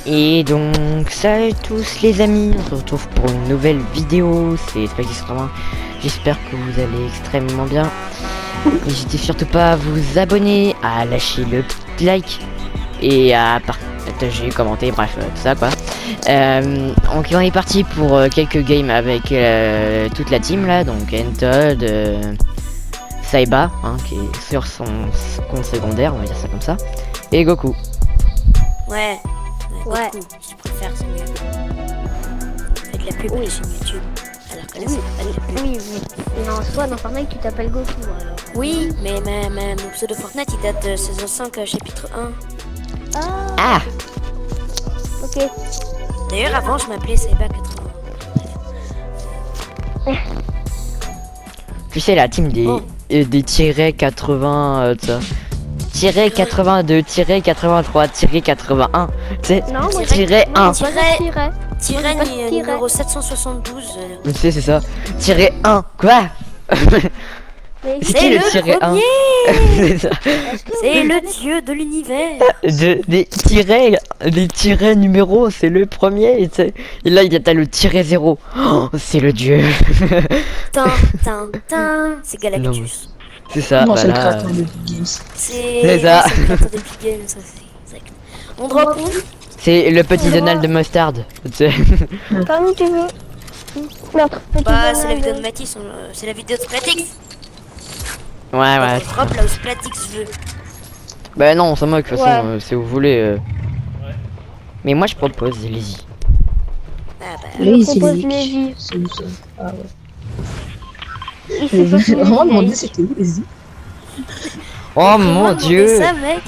Et donc salut tous les amis, on se retrouve pour une nouvelle vidéo, c'est Spaghetti80. J'espère que vous allez extrêmement bien. N'hésitez surtout pas à vous abonner, à lâcher le petit like et à partager, commenter, bref, tout ça quoi. Donc on est parti pour quelques games avec toute la team là, donc Entodd, Saiba, hein, qui est sur son compte secondaire, on va dire ça comme ça, et Goku. Ouais. Ouais. Goku, je préfère, c'est mieux. Faites de la pub pour les chaînes YouTube. Alors que là, c'est pas de la pub. Oui, oui. Non, toi, dans Fortnite, tu t'appelles Goku, alors. Oui, mais mon pseudo Fortnite, il date de saison 5, chapitre 1. Ah, Ok. D'ailleurs, avant, je m'appelais Saiba 80. tu sais la team des Oh. des tirets 80 ça. Tiré 82, tiré 83, tiré 81. C'est Non, moi, tiré non, 1. pas Tiret. de tiret. Tiret Pas de tiret. numéro 772. Tu sais, c'est ça. Tiré 1. Quoi? Mais C'est qui C'est le le tiré 1? premier. C'est ça. est-ce que C'est vous le savez- dieu de l'univers. Les tirets numéros, c'est le premier. Et, et là, il y a le tiré 0. Oh, c'est le dieu. Tin. C'est Galactus. C'est ça. Non, c'est le voilà. créateur de Epic Games. C'est ça. C'est le créateur d'Epic Games, ça c'est exact. On drop où? C'est le petit Donald de Mustard. Tu sais. Comme tu veux. Notre petit Bah, c'est la Donald. vidéo de Matisse, c'est la vidéo de Splatix. Ouais, ouais. On drop là où Splatix veut. Bah non, on s'en moque, de toute façon, Ouais. si vous voulez. Mais moi, je propose, allez-y. Ah bah, Oui, Je c'est propose les Lévi. C'est où ça? Ah ouais. Il s'est pas J'ai fait vraiment demandé Lévi. c'était où les Oh comment mon demander dieu! ça, mec.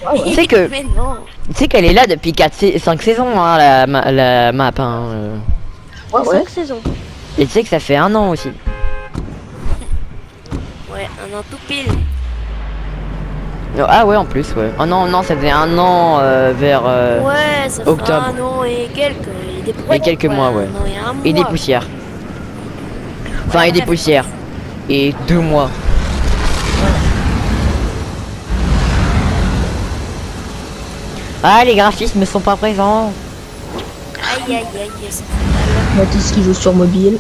Ah ouais. Tu sais que- Mais non. Tu sais qu'elle est là depuis 5 saisons, hein, la map. Hein. Ouais, ouais. 5 saisons. Et tu sais que ça fait 1 an aussi. Ouais, un an tout pile. Oh, ah ouais, en plus, ouais. Oh non, non, ça faisait 1 an vers... Ouais, ça fait octobre. un an et quelques. Et quelques mois, ouais. Un an et un mois. Et des poussières. Enfin, et des poussières. Et 2 mois. Ah, les graphismes ne sont pas présents. Aïe, ça fait Mathis qui joue sur mobile.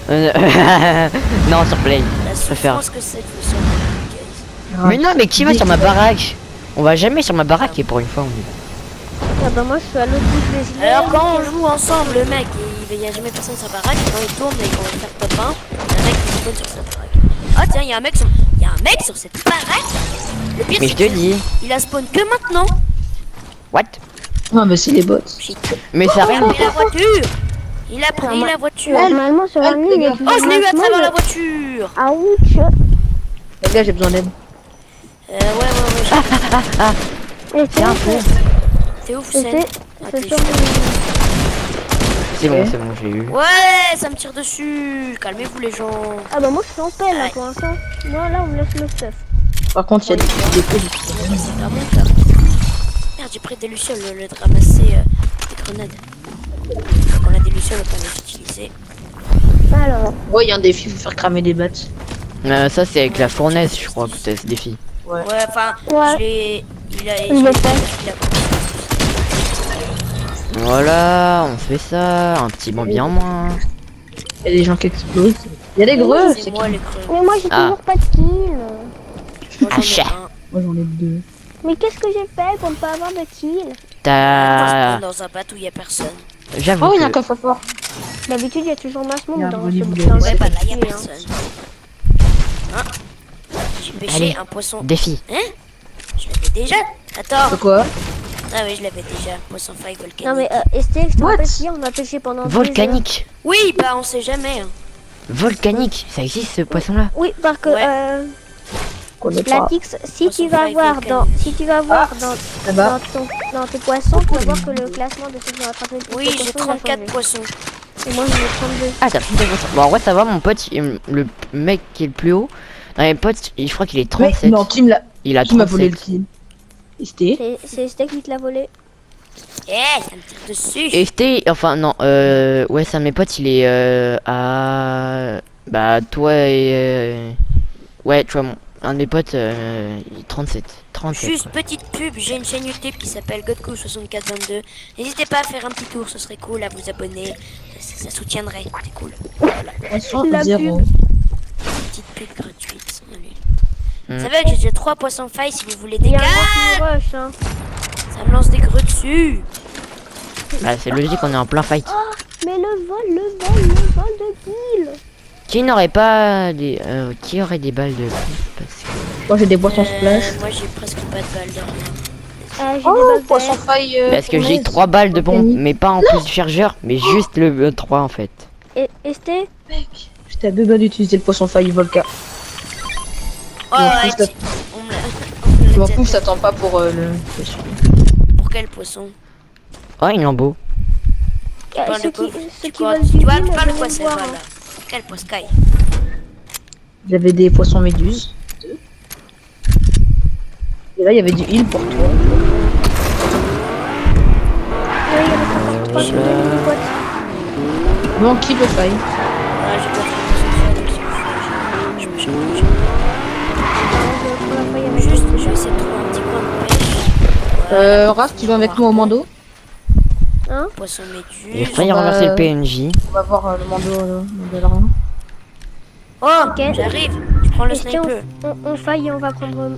Non, sur Play. mal. La préfère. souffrance que c'est de jouer sur le guys. Mais non, mais qui va sur ma baraque? On va jamais sur ma baraque et pour une fois on y Ah bah moi je suis à l'autre bout des îles. Alors quand on joue ensemble, le mec, il y a jamais personne sur sa baraque, et quand il tourne et qu'on va faire top 1, il y a un mec qui spawn sur sa baraque. Ah tiens, il y a un mec sur cette baraque. Le pire Mais c'est je te dis. il a spawn que maintenant. What? Ah bah c'est les bots. Shit. Mais ça Il a rien. pris la voiture. Il a pris la voiture. Normalement sur un île, il y a Oh, je l'ai eu à tout le travers la monde. voiture. Ah ouch. Les gars, j'ai besoin d'aide. Ouais. Et c'est un où, peu. T'es ouf, c'est- c'est. c'est- Ah, c'est t'es sur chaud. C'est bon, je l'ai eu. Ouais, ça me tire dessus. Calmez-vous les gens. Ah bah moi je suis en paix là pour l'instant. Moi là on me laisse le stuff. Par contre, il y a des coups. C'est pas mon cas. Merde, j'ai pris des lucioles au lieu de ramasser des grenades. Donc on a des lucioles, on peut les utiliser. Alors, Ouais, il y a un défi, faut faire cramer des bats. Ça c'est avec la fournaise, je crois que c'est ce défi. Ouais. Ouais, enfin, Ouais. je l'ai. Il a. Je l'ai fait. il a- Voilà, on fait ça, un petit bon bien moins. Il y a des gens qui explosent. Il y a des greux. C'est moi les creux. mais moi j'ai Ah. toujours pas de kill. Moi, j'en ai chat. un. Moi j'en ai deux. Mais qu'est-ce que j'ai fait pour ne pas avoir de kill? Moi, je T'as... spawn dans un bateau où il y a personne. J'avoue Oh, il y a un que... coffre-fort. D'habitude il y a toujours masse Il y a monde un dans volet ce boulet. dans Ouais, ce Ouais, bah là, il y a petit, hein. personne. Hein? J'ai pêché Allez. un poisson. Défi. Hein? Je l'avais déjà? Attends. C'est quoi? Ah oui, je l'avais déjà. Poisson fly volcanique. Non mais Estelle, je te What? rappelle si on a pêché pendant 2 heures. Volcanique. Oui, bah on sait jamais. Hein. Volcanique. Ça existe ce poisson-là? Oui, parce que Ouais. On connaît pas. Platix, si Poisson tu vas fly voir volcanique. si tu vas voir Là-bas. dans tes poissons, tu vas voir que le classement de ceux qui ont attrapé le plus Oui, de j'ai poissons, il a 34 changé. poissons. Et moi j'en ai 32. Ah, t'as plus de poissons. Bon, en vrai, ça va, mon pote, le mec qui est le plus haut. Non, mes potes, je crois qu'il est Mais 37. non, qui Il a m'a volé le 37. kill? Et c'était? C'est Estelle qui te l'a volé. Eh, ça me tire dessus. Et c'était... Enfin, non, ouais, ça, mes potes, il est à... Bah, toi et... Ouais, tu vois, Un de mes potes, 37. 37. Juste quoi. petite pub, j'ai une chaîne YouTube qui s'appelle Godco6422. N'hésitez pas à faire un petit tour, ce serait cool, à vous abonner. Ça soutiendrait, c'est cool. Voilà, Poisson La 0. petite pub gratuite. Allez. Mm. Ça va, j'ai déjà 3 poissons failles si vous voulez Il des y a un gars. grand qui rush, hein. Ça me lance des grues dessus. Bah, c'est logique, on est en plein fight. Mais le vol de kill. Qui n'aurait pas des. Qui aurait des balles de. Parce que. Moi j'ai des poissons splash. Moi j'ai presque pas de balles de rien. J'ai des Oh, balles poisson d'air. faille. Parce que j'ai 3 balles de bombe, mais pas en plus du chargeur, mais juste le 3 en fait. Et Esté, Mec, j'étais à 2 balles d'utiliser le poisson faille Volca. Oh, Je m'en ouais, fous, ça- on me l'a- on me l'a Je m'en déjà fous, dit. ça t'attend pas pour le. Pour quel poisson? Oh, une lambeau. Pas ceux le pauvre. qui Tu vois, veulent tu du vois kill, pas le venez poisson, voir, voilà. hein. Quel poisson Sky? J'avais des poissons méduses. 2. Et là, il y avait du heal pour toi. Oui, il y en a 3 qui veulent une boîte. Bon, qui le faille? Voilà, j'ai pas fait le poisson Sky, donc si vous voulez, Pour la faille avec Juste, je vais essayer de trouver un petit coin de pêche. Raph, tu vas avec moi au Mando? Hein? Poisson Il a méduse. failli on va- renverser le PNJ. On va voir le Mando de là. Oh, Ok. j'arrive. Je prends le Esté, sniper. on faille et on va fight Mando.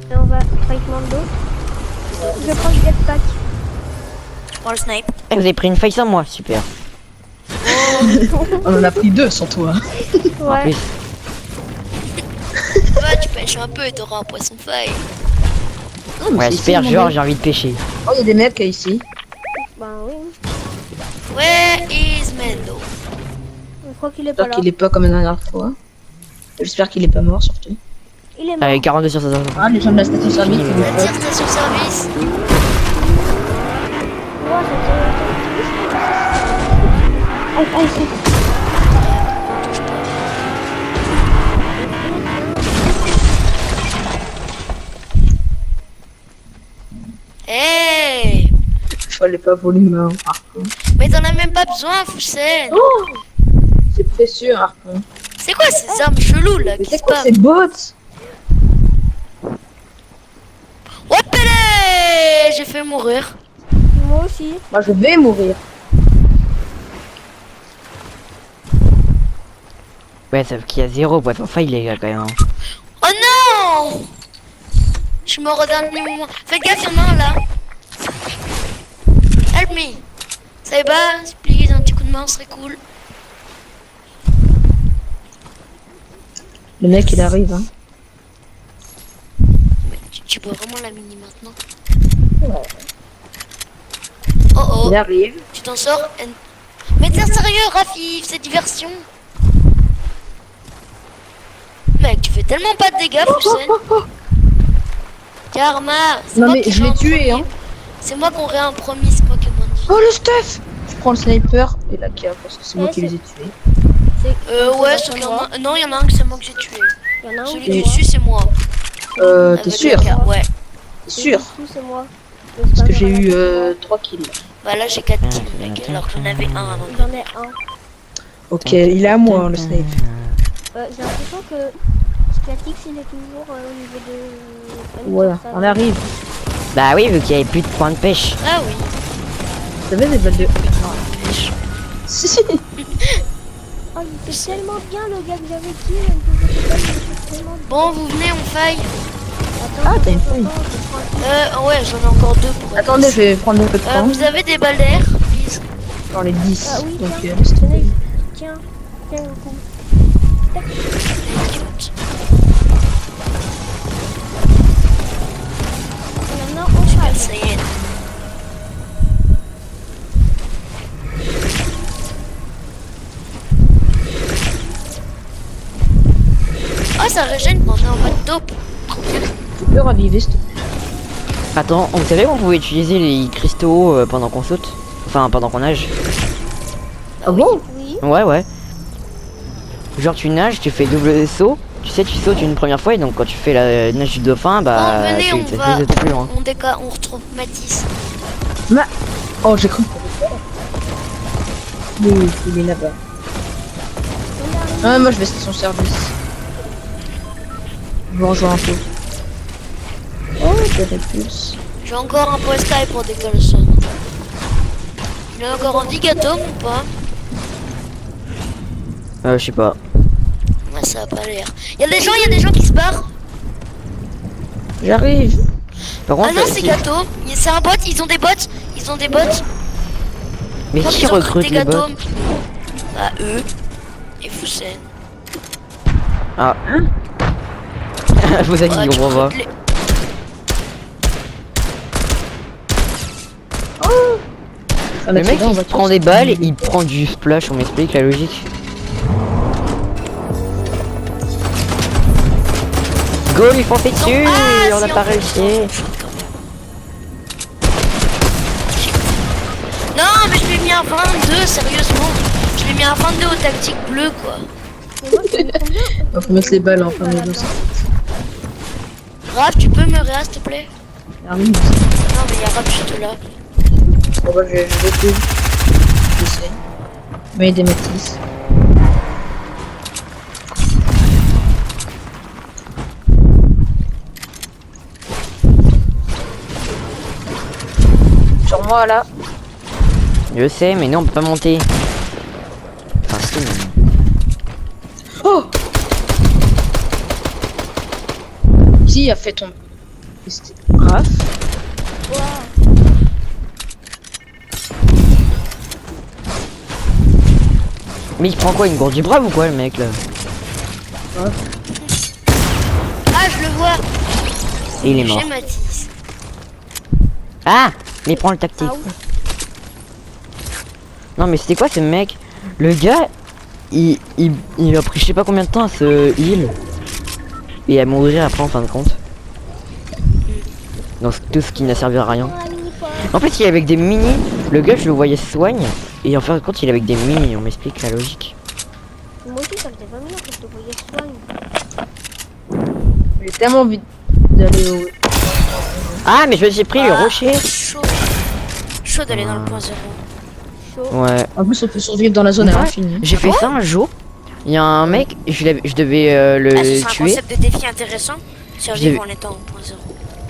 Je prends le jetpack. Je prends le snipe. Eh, vous avez pris une faille sans moi, super. On en a pris 2 sans toi. En Ouais. plus, Ouais, tu pêches un peu et t'auras un poisson faille. ouais, super, genre j'ai envie de pêcher. Oh, il y a des mecs ici. Ben oui. Where is Mendo? Je crois qu'il est pas J'espère là. qu'il est pas comme la dernière fois. J'espère qu'il est pas mort surtout. Il est mort. Avec 42 sur 500. Ah, les gens de la station service, ils La vont tire station service. Ouais, aïe, c'est... Hey! fallait pas voler ma harpon. Mais t'en as même pas besoin, Foussen. Oh, c'est précieux, harpon. C'est quoi ces armes cheloues là Mais qui c'est se quoi passent? ces bots? Hopelé! J'ai fait mourir. Moi aussi. Moi, je vais mourir. Ouais, sauf qu'il y a 0 poisson enfin il est là quand même. Hein. Oh non! Je suis mort au dernier moment. Faites gaffe, y'en a un là. Help me. Ça va, please, un petit coup de main, ce serait cool. Le mec, il arrive, hein. Mais tu vois vraiment la mini maintenant. Ouais. Oh oh, Il arrive. tu t'en sors. Mais t'es sérieux, Rafif, c'est diversion. Mec, tu fais tellement pas de dégâts, Foussen. Karma, c'est Non moi mais qui je l'ai aurais un tué, premier. hein. C'est moi qu'on aurait un promis, c'est moi qui ai moins dit. Oh le stuff. Je prends le sniper et la cave parce que c'est moi qui les ai tués. Ouais, sauf qu'il y en a... Non, il y en a un que c'est moi que j'ai tué. Il y en a un Celui où qui c'est est moi. dessus, c'est moi. T'es Avec sûr? le cas, ouais. T'es sûr? Tout c'est moi. Parce que j'ai eu 3 kills. Bah là, j'ai 4 kills, mec, alors que j'en avais un avant. J'en ai un. Ok, il est à moi, le sniper. J'ai l'impression que Splatix il est toujours au niveau de... Voilà, on arrive. Bah oui, vu qu'il y avait plus de points de pêche. Ah oui. Vous avez des balles de... Si, si. Oh, il fait tellement bien le gars que j'avais kill. Il fait tellement bien. Bon, vous venez, on faille. Attends, Ah, t'as une attends, feuille. attends, je prends un- Ouais, j'en ai encore deux pour être Attendez, je vais prendre un peu de temps. Vous avez des balles d'air, please? Dans les 10. Ah oui, Donc, tiens, laisse tenez, tomber. tiens, tiens le coup. Cute. Il y en a au chat. Ça y est. Oh, ça régène quand on est en mode dope. Tu peux raviver, s'il te plaît. Attends, vous savez qu'on pouvait utiliser les cristaux pendant qu'on saute? Enfin, pendant qu'on nage. Ah bon? Oui. Ouais, ouais. Genre tu nages, tu fais double saut. Tu sais, tu sautes une première fois et donc quand tu fais la nage du dauphin, bah Bon, venez, tu on fais va. plus loin. On retrouve Matisse. Oh, j'ai cru que oui, il est là-bas. Ah, moi je vais station service. Je vous rejoins un peu. des répulses. J'ai encore un point Sky pour des Colson. Il a encore un Digatom ou pas? Je sais pas. Ouais, ça a pas l'air. Il y a des gens qui se barrent. J'arrive. Par Ah contre, non, c'est Gâteau. C'est un bot, ils ont des bots. mais Quand qui ils ont recrute recruté les bots? Gâteau. Bah, eux. Et Foussen. Ah. Vous avez Ouais, dit tu on va. recrutes les- Le mec il se prend des balles, il prend du splash, on m'explique la logique. Go, il faut fait dessus, Ah, on a si, pas en fait, réussi. ils s'en foutent quand même. Non, mais je l'ai mis à 22, sérieusement. Je l'ai mis à 22 au tactique bleu, quoi. Mais moi, j'ai mis combien? On faut mettre les balles en fin de dos. Raph, tu peux me réa, s'il te plaît? Armine. Non, mais il y a Raph juste là. Bon bah je vais tout. J'essaie. Mais des métis. Sur moi là. Je sais, mais non, on peut pas monter. Enfin, si, mais... Oh. Qui a fait ton... C'était Raph. Mais il prend quoi, une gourde du brave ou quoi, le mec là? Ah, je le vois. Et il est mort. J'ai Matisse. Ah, mais il prend le tactique. Ah oui. Non, mais c'était quoi ce mec? Le gars, il a pris je sais pas combien de temps à se heal. Et à mourir après en fin de compte. Donc tout ce qui n'a servi à rien. Ah, mini pomme. En fait, il est avec des mini. Le gars, je le voyais soigne. Et en fin de compte, il est avec des mini. On m'explique la logique. Moi aussi, ça faisait 20 minutes que je te voyais soigner. J'ai tellement envie d'aller au... Ah, mais je me suis pris le Ah, rocher. Chaud. Chaud d'aller dans le point zéro. Chaud. Ouais. En plus on peut survivre dans la zone à Ouais. l'infini. J'ai fait ça un jour. Il y a un mec, je devais Ah, ce le serait un tuer. concept de défi intéressant. Survivre J'ai- en étant au point zéro.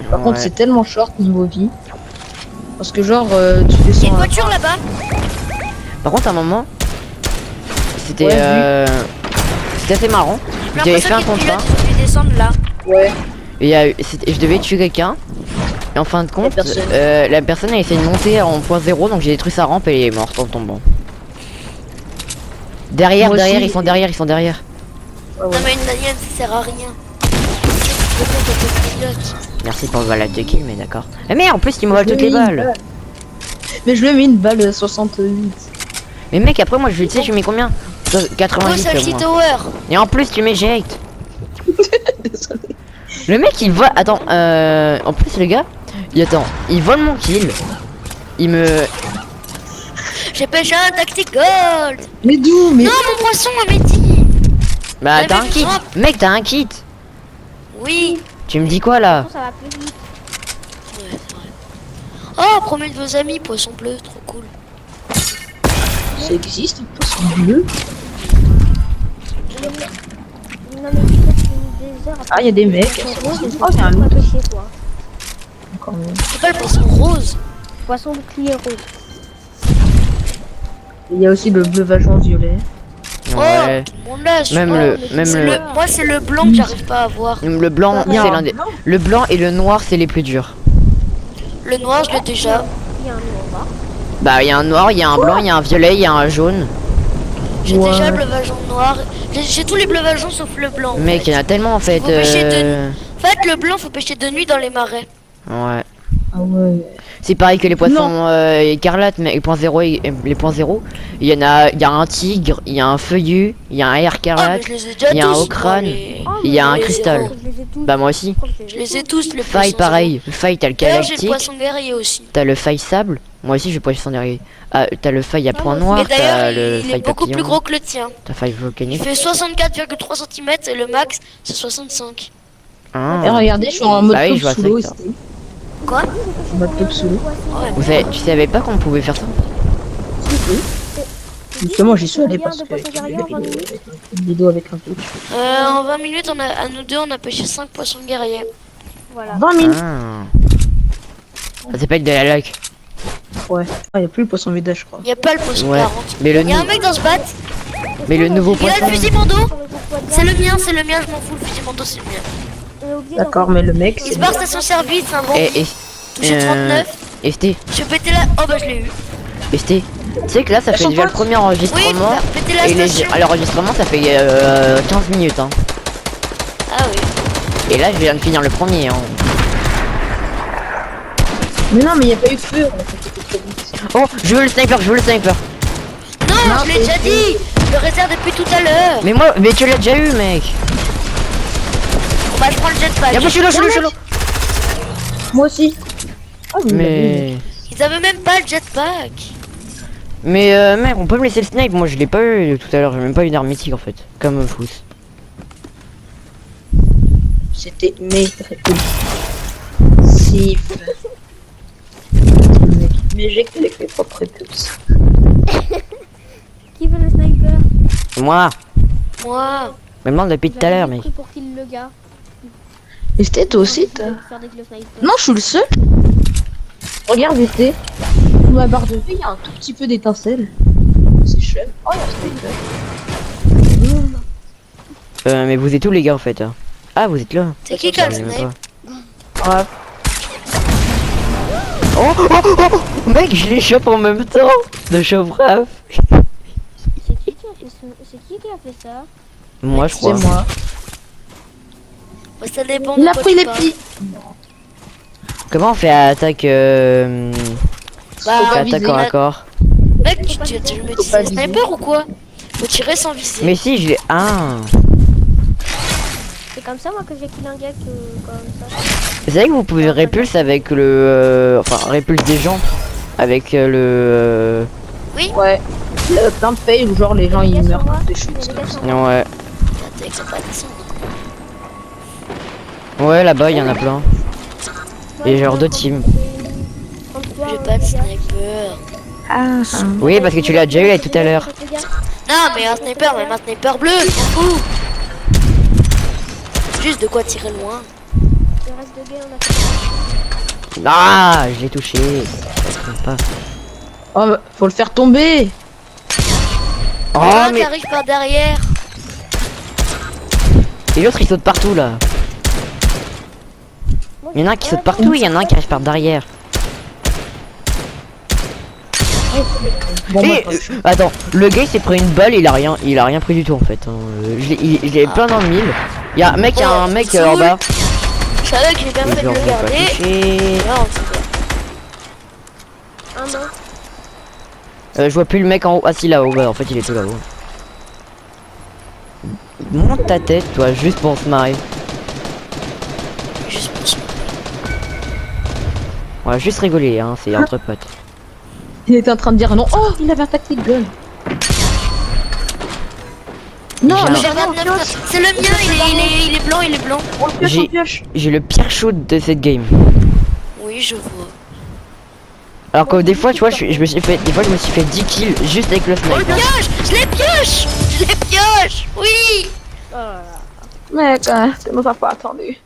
Par contre Ouais. c'est tellement short niveau vie. Parce que genre tu fais Il y a son... une voiture là-bas. Par contre, à un moment, c'était Ouais, c'était assez marrant. J'ai J'avais fait l'impression un qu'ils contrat. pilotent, ils ont dû descendre là. Ouais. Et je devais tuer quelqu'un. Et en fin de compte, personne. la personne a essayé de monter en point zéro, donc j'ai détruit sa rampe et elle est morte en tombant. Derrière, Moi derrière, aussi. ils sont derrière. Ouais, ouais. Non, mais une alien, ça sert à rien. Pilote. Merci pour le balade de kill, mais d'accord. Mais merde, en plus, il me vole toutes les balles. Mais je lui ai mis une balle 68. Mais mec, après, moi, tu sais, je mets combien Oh, 88 Salty moi. Tower. Et en plus, tu m'éjectes. Désolé. Le mec, il vole. Attends, en plus, le gars, il vole mon kill. Il me. J'ai pêché un tactique gold. Mais d'où? Mais Non, mon poisson a métis. Bah, Ouais, t'as mais un kit. drop. Mec, t'as un kit. Oui. Tu me dis quoi là? Ça va plus vite. Ouais, c'est vrai. Oh, promet de vos amis, poisson bleu, trop cool. ça existe un poisson bleu. Non, mais peut-être j'ai mis des heures. Ah, il y a des mecs. Oh, il y a un Pas loup. que chez toi. Encore mieux. C'est pas le poisson rose. Poisson bouclier rose. Il y a aussi le bleu vagin violet. Ouais. Oh, tout le monde l'a. Même oh, le, mais même c'est le, moi, c'est le blanc que j'arrive pas à voir. le blanc, Il y a c'est un l'un des. Le blanc et le noir, c'est les plus durs. Le noir, je l'ai déjà. Il y a un noir. Bah, il y a un noir, il y a un blanc, il y a un violet, il y a un jaune. J'ai Ouais. déjà le bleu vagin noir. J'ai tous les bleus vagens sauf le blanc. en Mec, fait. il y en a tellement en fait. Faut pêcher En fait, le blanc, faut pêcher de nuit dans les marais. Ouais. Ah ouais. C'est pareil que les poissons écarlates, mais les points zéro, les points zéro. Il y a un tigre, il y a un feuillu, il y a un air Ah, mais écarlate, je les ai déjà il y a un tous. haut crâne. dans les- Oh, il y a mais un les cristal. zéros. Je les ai tous. Bah moi aussi. Je les ai tous, les Faille poissons pareil. Faille t'as le zéros. D'ailleurs, j'ai le galactique, poisson guerrier aussi. t'as le faille sable. Moi aussi j'ai poisson derrière. Ah, t'as le faille à point mais noir, Et d'ailleurs, t'as le il est faille beaucoup plus papillon, gros que le tien. t'as faille Il volcanique. fait 64,3 cm et le max, c'est 65. Ah. Et regardez, je suis en mode Bah oui, top je vois ça sous l'eau avec ici. Quoi? En mode top sous l'eau. Ouais. Tu savais pas qu'on pouvait faire ça? Justement, j'y suis allé parce Combien que de j'ai poissons vu guerriers en 20 minutes une vidéo avec un coach. En 20 minutes, à nous deux, on a pêché 5 poissons guerriers. Voilà. 20 minutes. Ah. Ça s'appelle de la luck. Ouais. Ah, y a plus le poisson village, je crois. Il y a pas le poisson Ouais. 40. Mais le, Il y a un mec dans ce bat. mais le nouveau Il a poisson. le fusil mando. Sur le pourquoi de C'est le gamme, mien, je m'en fous. Le fusil mando, c'est le mien. on a oublié D'accord, d'en mais le mec, Il c'est se barre station service, c'est un bon. Et Touché 39. ST, Je vais péter la. Oh bah je l'ai eu. ST. Tu sais que là ça fait Son déjà le pote. premier Oui, enregistrement. faire péter la Et station. l'enregistrement ça fait 15 minutes hein. Ah oui. Et là je viens de finir le premier hein. Mais non, mais y a pas eu de feu. On a fait quelque chose de vite. Oh je veux le sniper, je veux le sniper. Non, Non, je l'ai déjà c'est- dit. Je le réserve depuis tout à l'heure. Mais tu l'as déjà eu mec. Bon, bah je prends le jetpack. Y'a pas je suis là. Moi aussi. Ah, oui, Mais Ils avaient même pas le jetpack. mec on peut me laisser le snipe, moi je l'ai pas eu tout à l'heure, j'ai même pas eu d'arme mythique en fait. Comme Fous. C'était mes répulsifs. Mais j'ai que avec mes propres répulsifs. Qui veut le sniper? Moi, Moi. me demande depuis tout à l'heure mec. Pris pour kill le gars. Et c'était toi aussi, t'as... Faire des kills sniper. Non, je suis le seul. Regarde, j'étais. Sous ma barre de vie, il y a un tout petit peu d'étincelle. C'est chum. Oh, il y a un sniper. Mais vous êtes où les gars en fait hein. Ah vous êtes là. C'est qui qui a le Je sais même snipe? pas. Ouais. Oh mec je les chope en même temps. De chope brave. C'est qui qui a fait ça? C'est qui qui a fait ça? Moi je C'est crois. moi. Bah, ça dépend Il de a quoi pris tu les parles. petits. Comment on fait attaque Bah, Faut pas attaque viser. corps à corps. Mec, tu me dis pas c'est sniper ou quoi? Faut tirer sans viser. Mais si je l'ai. Ah. C'est comme ça moi que j'ai kill un gars comme ça. Vous savez que vous pouvez répulse avec le. Enfin répulse des gens. Avec le. Ouais. Plein de fails où genre les gens Il y a ils des gars meurent sur moi. quand tu Il y a chutes. des gars sur moi. Non ouais. Attaque, ça va descendre. Ouais là-bas il y en a plein. Et genre deux teams. J'ai pas de sniper. Ah, Oui parce que tu l'as déjà eu là tout à l'heure. Non, mais un sniper, même un sniper bleu, je m'en fous. Juste de quoi tirer loin. Le reste de gars on a fait. Ah je l'ai touché. Ça compte pas. Oh, bah, faut le faire tomber. Oh Un qui mais. arrive par derrière. Et l'autre il saute partout là. Il y en a un qui saute partout et il y en a un qui arrive par derrière. Bon, Et, bah, attends, le gars il s'est pris une balle, il a rien pris du tout en fait. Hein. Je l'ai plein dans le mille. Il y a un mec, en bas. Je savais que j'ai bien fait de Genre, le on va pas garder. toucher. Non, c'est bon. Un an. Je vois plus le mec en haut. Ah si là-haut, bah, en fait il est tout là-haut. Monte ta tête toi, juste pour se marrer. Juste pour ça. On va juste rigoler, hein, c'est entre potes. il était en train de dire non. Oh, il avait un tactique gun. Non, J'ai mais un- J'ai 29. C'est le mien, il est blanc, il est blanc. on le pioche, on J'ai- le pioche. J'ai le pire shoot de cette game. Oui, je vois. Alors que des fois, tu vois, je me suis fait 10 kills juste avec le Oh, le sniper. pioche! Je les pioche! Je les pioche! Oui! Oh là là. Mec, tu nous as pas attendu.